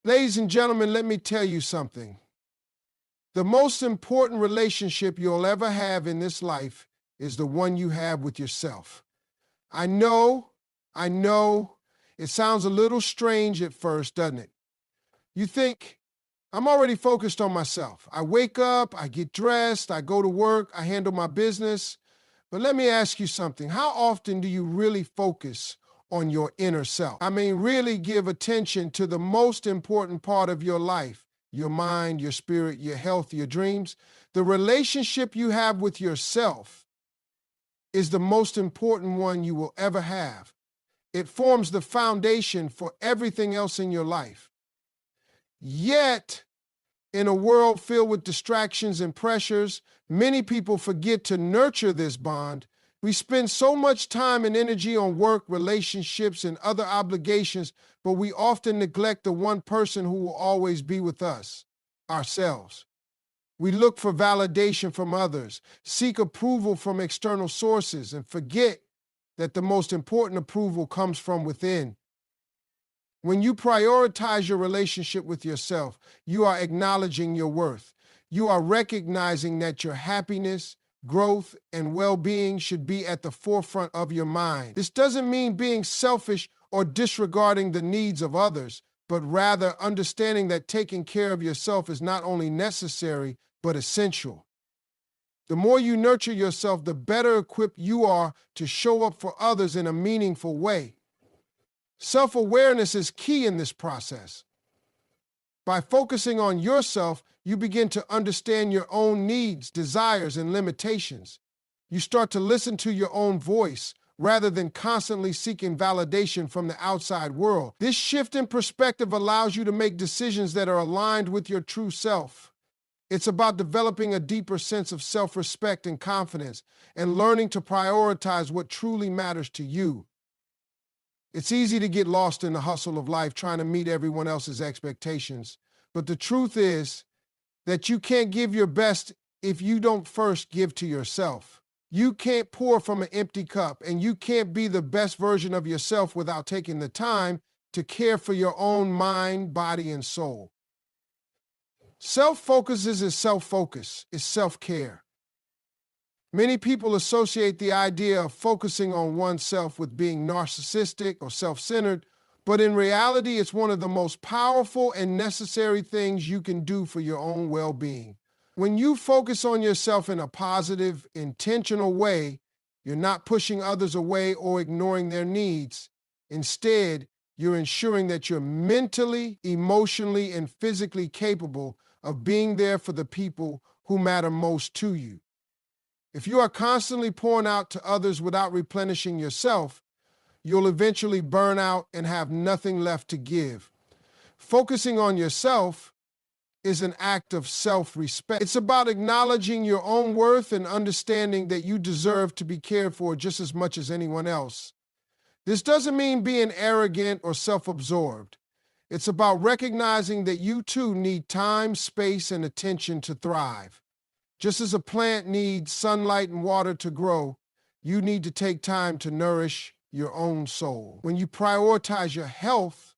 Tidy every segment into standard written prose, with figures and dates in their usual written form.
Ladies and gentlemen, let me tell you something. The most important relationship you'll ever have in this life is the one you have with yourself. I know, I know, it sounds a little strange at first, doesn't it? You think, I'm already focused on myself. I wake up, I get dressed, I go to work, I handle my business. But let me ask you something. How often do you really focus on your inner self? I mean, really give attention to the most important part of your life, your mind, your spirit, your health, your dreams. The relationship you have with yourself is the most important one you will ever have. It forms the foundation for everything else in your life. Yet, in a world filled with distractions and pressures, many people forget to nurture this bond. We spend so much time and energy on work, relationships, and other obligations, but we often neglect the one person who will always be with us, ourselves. We look for validation from others, seek approval from external sources, and forget that the most important approval comes from within. When you prioritize your relationship with yourself, you are acknowledging your worth. You are recognizing that your happiness, growth, and well-being should be at the forefront of your mind. This doesn't mean being selfish or disregarding the needs of others, but rather understanding that taking care of yourself is not only necessary, but essential. The more you nurture yourself, the better equipped you are to show up for others in a meaningful way. Self-awareness is key in this process. By focusing on yourself, you begin to understand your own needs, desires, and limitations. You start to listen to your own voice rather than constantly seeking validation from the outside world. This shift in perspective allows you to make decisions that are aligned with your true self. It's about developing a deeper sense of self-respect and confidence and learning to prioritize what truly matters to you. It's easy to get lost in the hustle of life trying to meet everyone else's expectations. But the truth is that you can't give your best if you don't first give to yourself. You can't pour from an empty cup, and you can't be the best version of yourself without taking the time to care for your own mind, body, and soul. Self-focus is self-focus, is self-care. Many people associate the idea of focusing on oneself with being narcissistic or self-centered, but in reality, it's one of the most powerful and necessary things you can do for your own well-being. When you focus on yourself in a positive, intentional way, you're not pushing others away or ignoring their needs. Instead, you're ensuring that you're mentally, emotionally, and physically capable of being there for the people who matter most to you. If you are constantly pouring out to others without replenishing yourself, you'll eventually burn out and have nothing left to give. Focusing on yourself is an act of self-respect. It's about acknowledging your own worth and understanding that you deserve to be cared for just as much as anyone else. This doesn't mean being arrogant or self-absorbed. It's about recognizing that you too need time, space, and attention to thrive. Just as a plant needs sunlight and water to grow, you need to take time to nourish your own soul. When you prioritize your health,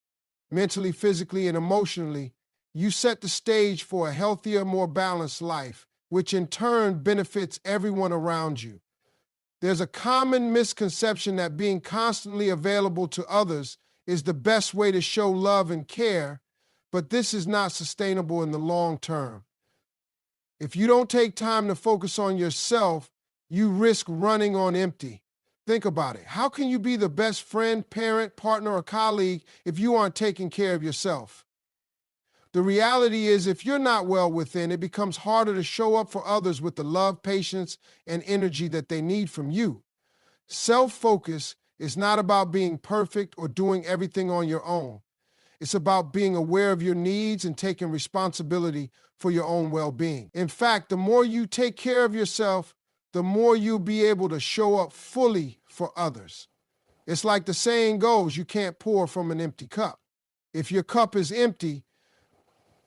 mentally, physically, and emotionally, you set the stage for a healthier, more balanced life, which in turn benefits everyone around you. There's a common misconception that being constantly available to others is the best way to show love and care, but this is not sustainable in the long term. If you don't take time to focus on yourself, you risk running on empty. Think about it. How can you be the best friend, parent, partner, or colleague if you aren't taking care of yourself? The reality is, if you're not well within, it becomes harder to show up for others with the love, patience, and energy that they need from you. Self-focus is not about being perfect or doing everything on your own. It's about being aware of your needs and taking responsibility for your own well-being. In fact, the more you take care of yourself, the more you'll be able to show up fully for others. It's like the saying goes, you can't pour from an empty cup. If your cup is empty,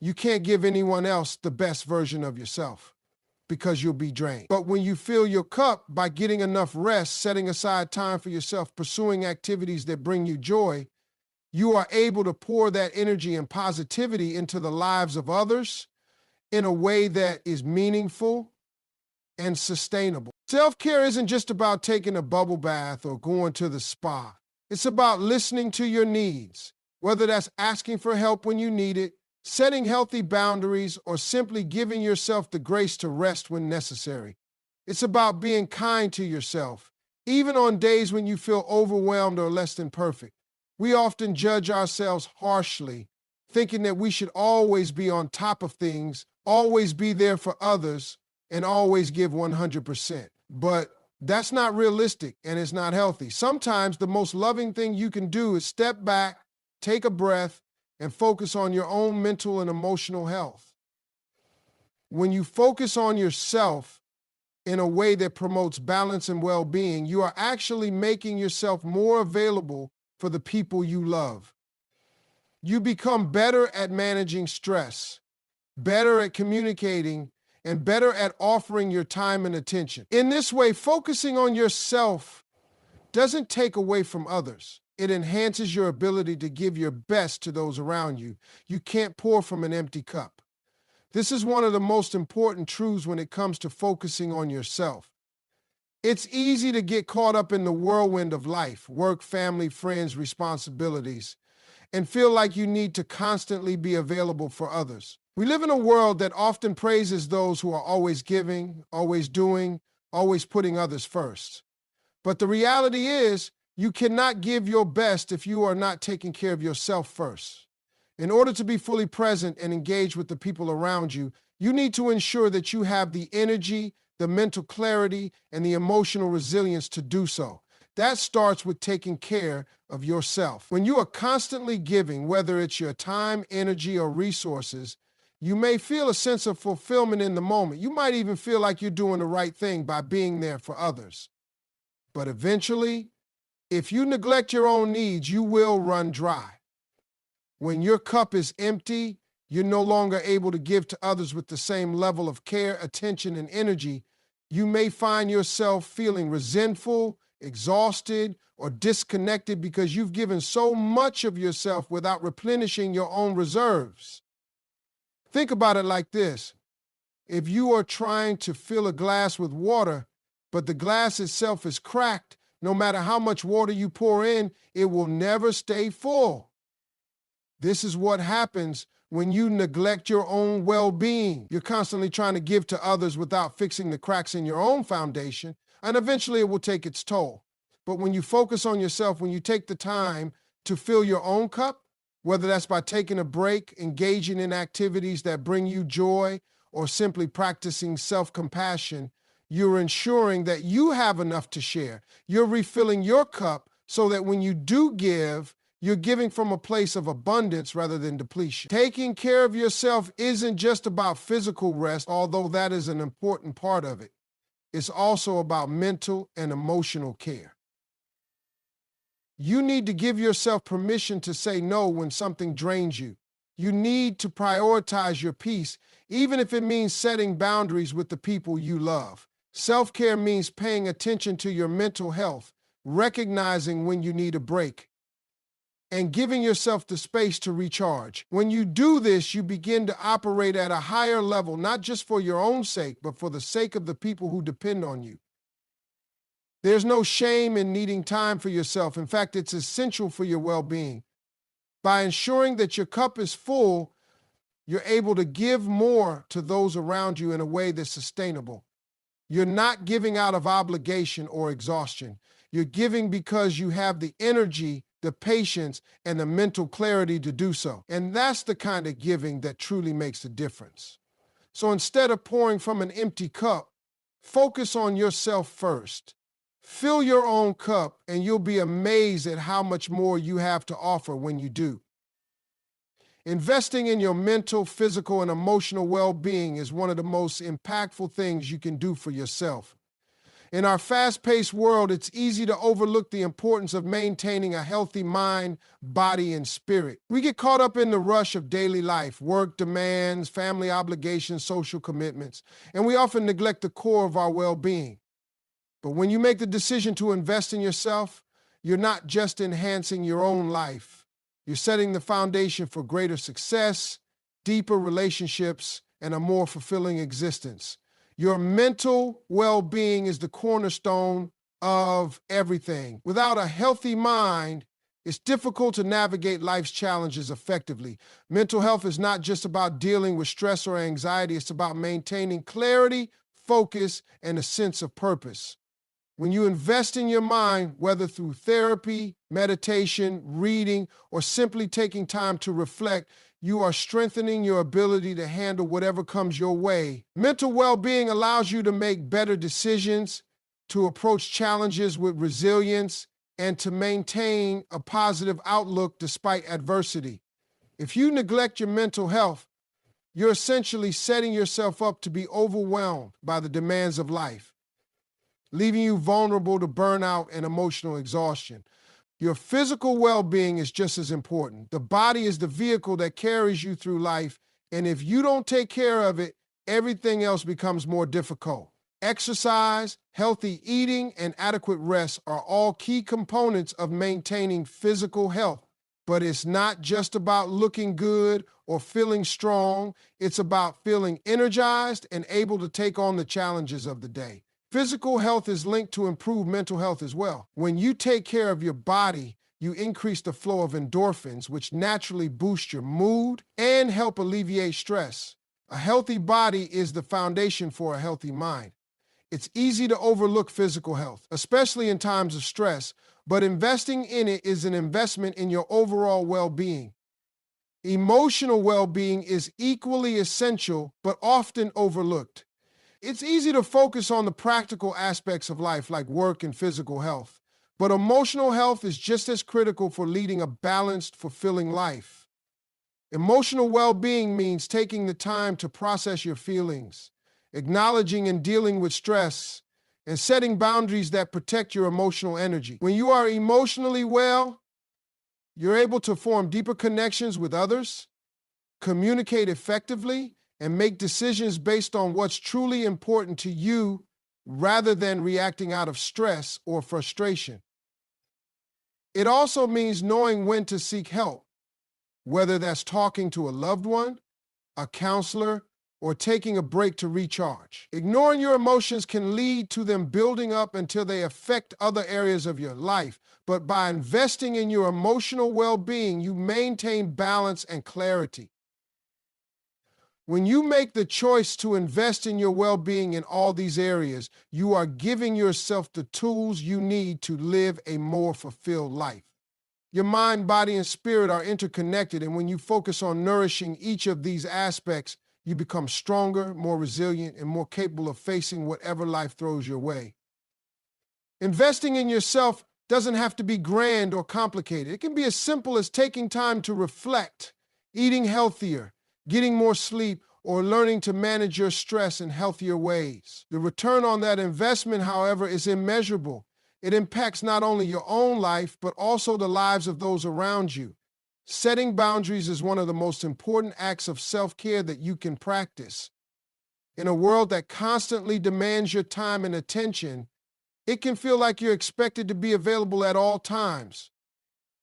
you can't give anyone else the best version of yourself because you'll be drained. But when you fill your cup by getting enough rest, setting aside time for yourself, pursuing activities that bring you joy, You are able to pour that energy and positivity into the lives of others in a way that is meaningful and sustainable. Self-care isn't just about taking a bubble bath or going to the spa. It's about listening to your needs, whether that's asking for help when you need it, setting healthy boundaries, or simply giving yourself the grace to rest when necessary. It's about being kind to yourself, even on days when you feel overwhelmed or less than perfect. We often judge ourselves harshly, thinking that we should always be on top of things, always be there for others, and always give 100%. But that's not realistic and it's not healthy. Sometimes the most loving thing you can do is step back, take a breath, and focus on your own mental and emotional health. When you focus on yourself in a way that promotes balance and well-being, you are actually making yourself more available for the people you love. You become better at managing stress, better at communicating, and better at offering your time and attention. In this way, focusing on yourself doesn't take away from others. It enhances your ability to give your best to those around you. You can't pour from an empty cup. This is one of the most important truths when it comes to focusing on yourself. It's easy to get caught up in the whirlwind of life, work, family, friends, responsibilities, and feel like you need to constantly be available for others. We live in a world that often praises those who are always giving, always doing, always putting others first. But the reality is, you cannot give your best if you are not taking care of yourself first. In order to be fully present and engaged with the people around you, you need to ensure that you have the energy, the mental clarity, and the emotional resilience to do so. That starts with taking care of yourself. When you are constantly giving, whether it's your time, energy, or resources, you may feel a sense of fulfillment in the moment. You might even feel like you're doing the right thing by being there for others. But eventually, if you neglect your own needs, you will run dry. When your cup is empty, you're no longer able to give to others with the same level of care, attention, and energy. You may find yourself feeling resentful, exhausted, or disconnected because you've given so much of yourself without replenishing your own reserves. Think about it like this. If you are trying to fill a glass with water, but the glass itself is cracked, no matter how much water you pour in, it will never stay full. This is what happens when you neglect your own well-being. You're constantly trying to give to others without fixing the cracks in your own foundation, and eventually it will take its toll. But when you focus on yourself, when you take the time to fill your own cup, whether that's by taking a break, engaging in activities that bring you joy, or simply practicing self-compassion, you're ensuring that you have enough to share. You're refilling your cup so that when you do give, you're giving from a place of abundance rather than depletion. Taking care of yourself isn't just about physical rest, although that is an important part of it. It's also about mental and emotional care. You need to give yourself permission to say no when something drains you. You need to prioritize your peace, even if it means setting boundaries with the people you love. Self-care means paying attention to your mental health, recognizing when you need a break, and giving yourself the space to recharge. When you do this, you begin to operate at a higher level, not just for your own sake, but for the sake of the people who depend on you. There's no shame in needing time for yourself. In fact, it's essential for your well-being. By ensuring that your cup is full, you're able to give more to those around you in a way that's sustainable. You're not giving out of obligation or exhaustion. You're giving because you have the energy, the patience, and the mental clarity to do so. And that's the kind of giving that truly makes a difference. So instead of pouring from an empty cup, focus on yourself first. Fill your own cup, and you'll be amazed at how much more you have to offer when you do. Investing in your mental, physical, and emotional well-being is one of the most impactful things you can do for yourself. In our fast-paced world, it's easy to overlook the importance of maintaining a healthy mind, body, and spirit. We get caught up in the rush of daily life, work demands, family obligations, social commitments, and we often neglect the core of our well-being. But when you make the decision to invest in yourself, you're not just enhancing your own life, You're setting the foundation for greater success, deeper relationships, and a more fulfilling existence. Your mental well-being is the cornerstone of everything. Without a healthy mind, it's difficult to navigate life's challenges effectively. Mental health is not just about dealing with stress or anxiety, it's about maintaining clarity, focus, and a sense of purpose. When you invest in your mind, whether through therapy, meditation, reading, or simply taking time to reflect, you are strengthening your ability to handle whatever comes your way. Mental well-being allows you to make better decisions, to approach challenges with resilience, and to maintain a positive outlook despite adversity. If you neglect your mental health, you're essentially setting yourself up to be overwhelmed by the demands of life, leaving you vulnerable to burnout and emotional exhaustion. Your physical well-being is just as important. The body is the vehicle that carries you through life, and if you don't take care of it, everything else becomes more difficult. Exercise, healthy eating, and adequate rest are all key components of maintaining physical health. But it's not just about looking good or feeling strong. It's about feeling energized and able to take on the challenges of the day. Physical health is linked to improved mental health as well. When you take care of your body, you increase the flow of endorphins, which naturally boost your mood and help alleviate stress. A healthy body is the foundation for a healthy mind. It's easy to overlook physical health, especially in times of stress, but investing in it is an investment in your overall well-being. Emotional well-being is equally essential, but often overlooked. It's easy to focus on the practical aspects of life like work and physical health, but emotional health is just as critical for leading a balanced, fulfilling life. Emotional well-being means taking the time to process your feelings, acknowledging and dealing with stress, and setting boundaries that protect your emotional energy. When you are emotionally well, you're able to form deeper connections with others, communicate effectively, and make decisions based on what's truly important to you rather than reacting out of stress or frustration. It also means knowing when to seek help, whether that's talking to a loved one, a counselor, or taking a break to recharge. Ignoring your emotions can lead to them building up until they affect other areas of your life. But by investing in your emotional well-being, you maintain balance and clarity. When you make the choice to invest in your well-being in all these areas, you are giving yourself the tools you need to live a more fulfilled life. Your mind, body, and spirit are interconnected, and when you focus on nourishing each of these aspects, you become stronger, more resilient, and more capable of facing whatever life throws your way. Investing in yourself doesn't have to be grand or complicated. It can be as simple as taking time to reflect, eating healthier, getting more sleep, or learning to manage your stress in healthier ways. The return on that investment, however, is immeasurable. It impacts not only your own life, but also the lives of those around you. Setting boundaries is one of the most important acts of self-care that you can practice. In a world that constantly demands your time and attention, it can feel like you're expected to be available at all times.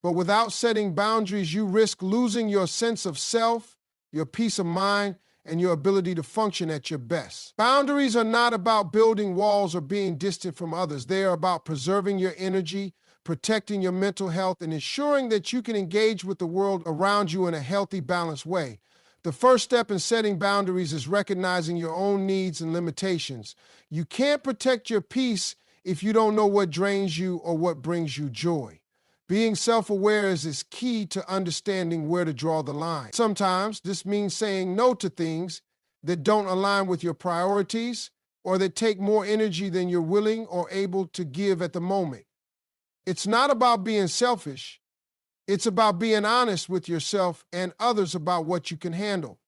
But without setting boundaries, you risk losing your sense of self, your peace of mind, and your ability to function at your best. Boundaries are not about building walls or being distant from others. They are about preserving your energy, protecting your mental health, and ensuring that you can engage with the world around you in a healthy, balanced way. The first step in setting boundaries is recognizing your own needs and limitations. You can't protect your peace if you don't know what drains you or what brings you joy. Being self-aware is key to understanding where to draw the line. Sometimes this means saying no to things that don't align with your priorities or that take more energy than you're willing or able to give at the moment. It's not about being selfish. It's about being honest with yourself and others about what you can handle.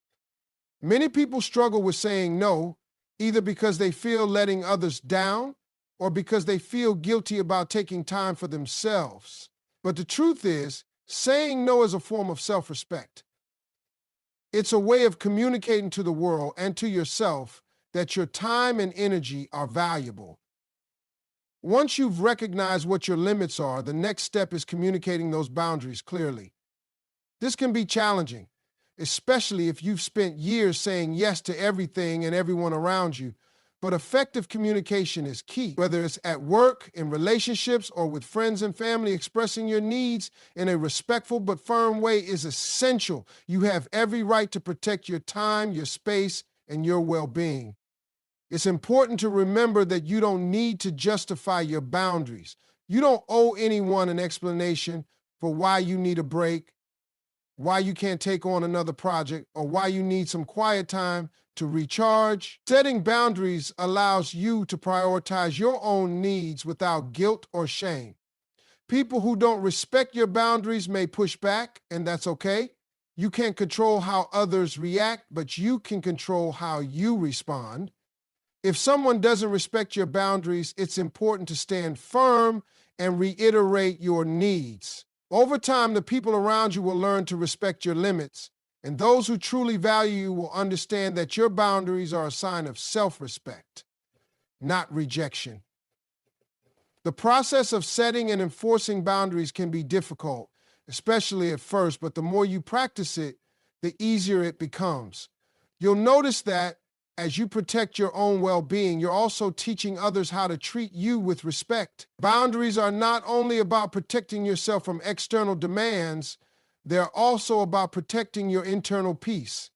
Many people struggle with saying no, either because they feel letting others down or because they feel guilty about taking time for themselves. But the truth is, saying no is a form of self-respect. It's a way of communicating to the world and to yourself that your time and energy are valuable. Once you've recognized what your limits are, the next step is communicating those boundaries clearly. This can be challenging, especially if you've spent years saying yes to everything and everyone around you. But effective communication is key. Whether it's at work, in relationships, or with friends and family, expressing your needs in a respectful but firm way is essential. You have every right to protect your time, your space, and your well-being. It's important to remember that you don't need to justify your boundaries. You don't owe anyone an explanation for why you need a break, why you can't take on another project, or why you need some quiet time to recharge. Setting boundaries allows you to prioritize your own needs without guilt or shame. People who don't respect your boundaries may push back, and that's okay. You can't control how others react, but you can control how you respond. If someone doesn't respect your boundaries, it's important to stand firm and reiterate your needs. Over time, the people around you will learn to respect your limits, and those who truly value you will understand that your boundaries are a sign of self-respect, not rejection. The process of setting and enforcing boundaries can be difficult, especially at first, but the more you practice it, the easier it becomes. You'll notice that as you protect your own well-being, you're also teaching others how to treat you with respect. Boundaries are not only about protecting yourself from external demands, they're also about protecting your internal peace.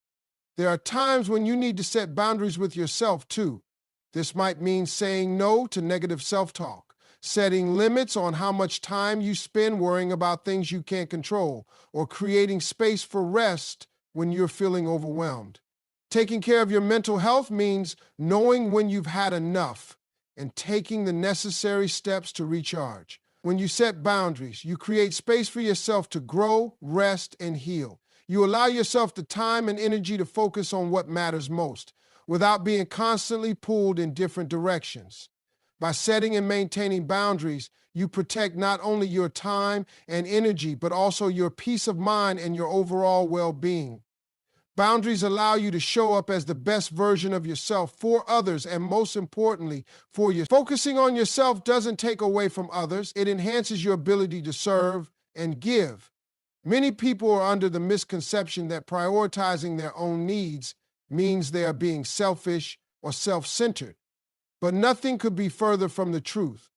There are times when you need to set boundaries with yourself, too. This might mean saying no to negative self-talk, setting limits on how much time you spend worrying about things you can't control, or creating space for rest when you're feeling overwhelmed. Taking care of your mental health means knowing when you've had enough and taking the necessary steps to recharge. When you set boundaries, you create space for yourself to grow, rest, and heal. You allow yourself the time and energy to focus on what matters most, without being constantly pulled in different directions. By setting and maintaining boundaries, you protect not only your time and energy, but also your peace of mind and your overall well-being. Boundaries allow you to show up as the best version of yourself for others and, most importantly, for you. Focusing on yourself doesn't take away from others. It enhances your ability to serve and give. Many people are under the misconception that prioritizing their own needs means they are being selfish or self-centered. But nothing could be further from the truth.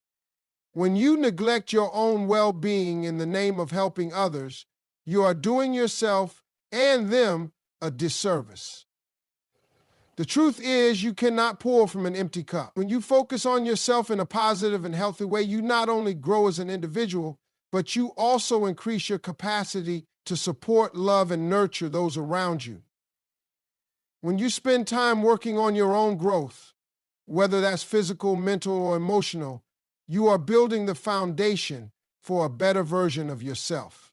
When you neglect your own well-being in the name of helping others, you are doing yourself and them a disservice. The truth is, you cannot pour from an empty cup. When you focus on yourself in a positive and healthy way, you not only grow as an individual, but you also increase your capacity to support, love, and nurture those around you. When you spend time working on your own growth, whether that's physical, mental, or emotional, you are building the foundation for a better version of yourself.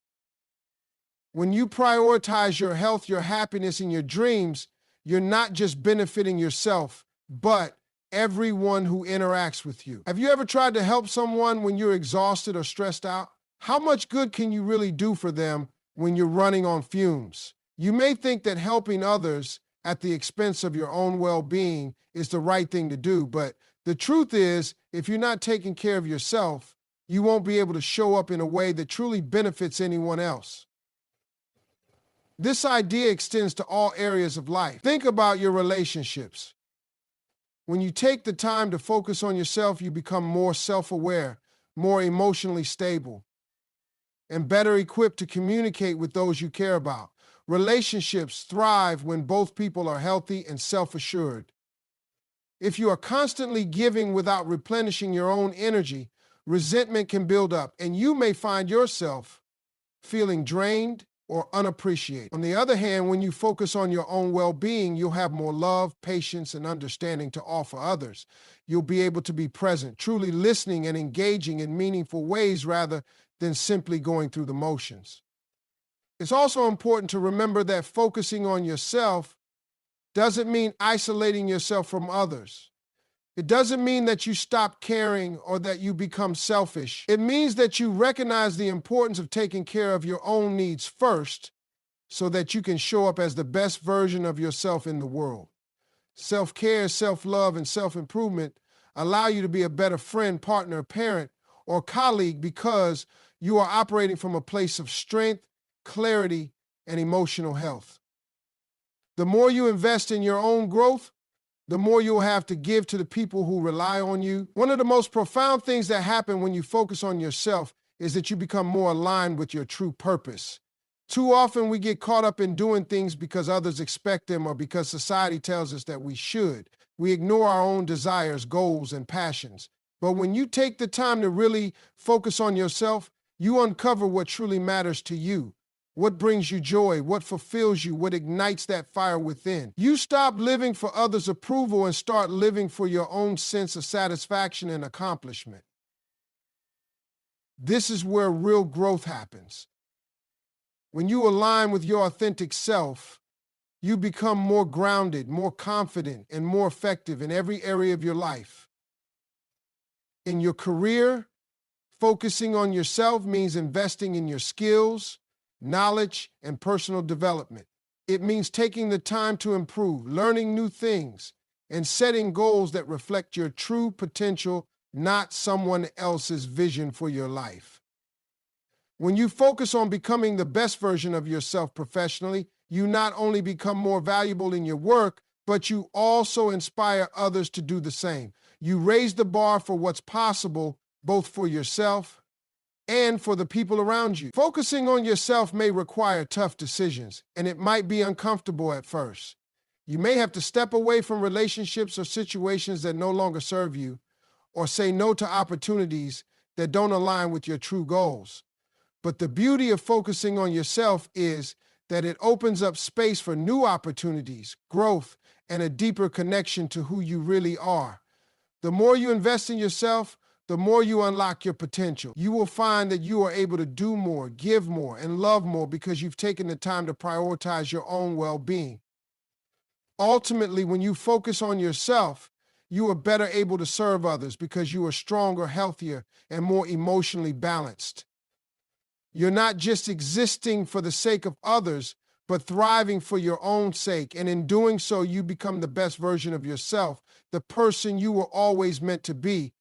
When you prioritize your health, your happiness, and your dreams, you're not just benefiting yourself, but everyone who interacts with you. Have you ever tried to help someone when you're exhausted or stressed out? How much good can you really do for them when you're running on fumes? You may think that helping others at the expense of your own well-being is the right thing to do, but the truth is, if you're not taking care of yourself, you won't be able to show up in a way that truly benefits anyone else. This idea extends to all areas of life. Think about your relationships. When you take the time to focus on yourself, you become more self-aware, more emotionally stable, and better equipped to communicate with those you care about. Relationships thrive when both people are healthy and self-assured. If you are constantly giving without replenishing your own energy, resentment can build up, and you may find yourself feeling drained or unappreciated. On the other hand, when you focus on your own well-being, you'll have more love, patience, and understanding to offer others. You'll be able to be present, truly listening and engaging in meaningful ways rather than simply going through the motions. It's also important to remember that focusing on yourself doesn't mean isolating yourself from others. It doesn't mean that you stop caring or that you become selfish. It means that you recognize the importance of taking care of your own needs first so that you can show up as the best version of yourself in the world. Self-care, self-love, and self-improvement allow you to be a better friend, partner, parent, or colleague because you are operating from a place of strength, clarity, and emotional health. The more you invest in your own growth, the more you'll have to give to the people who rely on you. One of the most profound things that happen when you focus on yourself is that you become more aligned with your true purpose. Too often we get caught up in doing things because others expect them or because society tells us that we should. We ignore our own desires, goals, and passions. But when you take the time to really focus on yourself, you uncover what truly matters to you. What brings you joy, what fulfills you, what ignites that fire within. You stop living for others' approval and start living for your own sense of satisfaction and accomplishment. This is where real growth happens. When you align with your authentic self, you become more grounded, more confident, and more effective in every area of your life. In your career, focusing on yourself means investing in your skills, knowledge, and personal development. It means taking the time to improve, learning new things, and setting goals that reflect your true potential, not someone else's vision for your life. When you focus on becoming the best version of yourself professionally, you not only become more valuable in your work, but you also inspire others to do the same. You raise the bar for what's possible, both for yourself and for the people around you. Focusing on yourself may require tough decisions, and it might be uncomfortable at first. You may have to step away from relationships or situations that no longer serve you, or say no to opportunities that don't align with your true goals. But the beauty of focusing on yourself is that it opens up space for new opportunities, growth, and a deeper connection to who you really are. The more you invest in yourself, the more you unlock your potential. You will find that you are able to do more, give more, and love more because you've taken the time to prioritize your own well-being. Ultimately, when you focus on yourself, you are better able to serve others because you are stronger, healthier, and more emotionally balanced. You're not just existing for the sake of others, but thriving for your own sake. And in doing so, you become the best version of yourself, the person you were always meant to be,